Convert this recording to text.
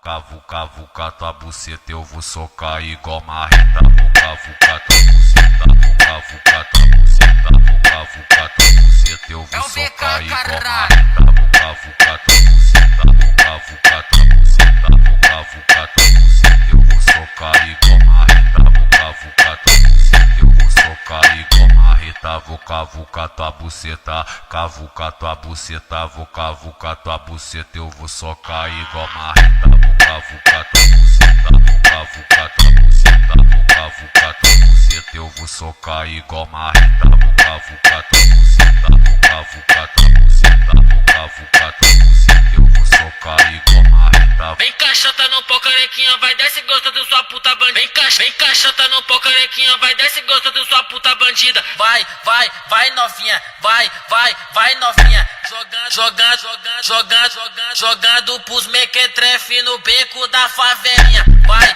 Cavuca tua buceta, eu vou socar igual marreta. Cavuca tua buceta, cavuca tua buceta, cavuca tua buceta, eu vou socar igual marreta. Cavuca tua buceta, cavuca tua buceta, cavuca tua buceta, eu vou socar igual marreta. Cavuca tua buceta, eu vou socar igual marreta. Vou cavucar tua buceta, cavuca tua buceta, vou cavucar tua buceta, eu vou socar igual marreta. Vou cavucar tua buceta, vou cavucar tua buceta, vou cavucar tua buceta, eu vou socar igual marreta. Vou cavucar tua buceta, vou cavucar tua buceta, vou cavucar tua buceta, eu vou socar igual marreta. Vem caixota no pau, carequinha, vai desce gostando sua puta bandida. Vem caixota no pau, carequinha, vai desce gostando sua puta bandida. Vai novinha, vai novinha. Jogando pros mequetrefe no beco da favelinha. Vai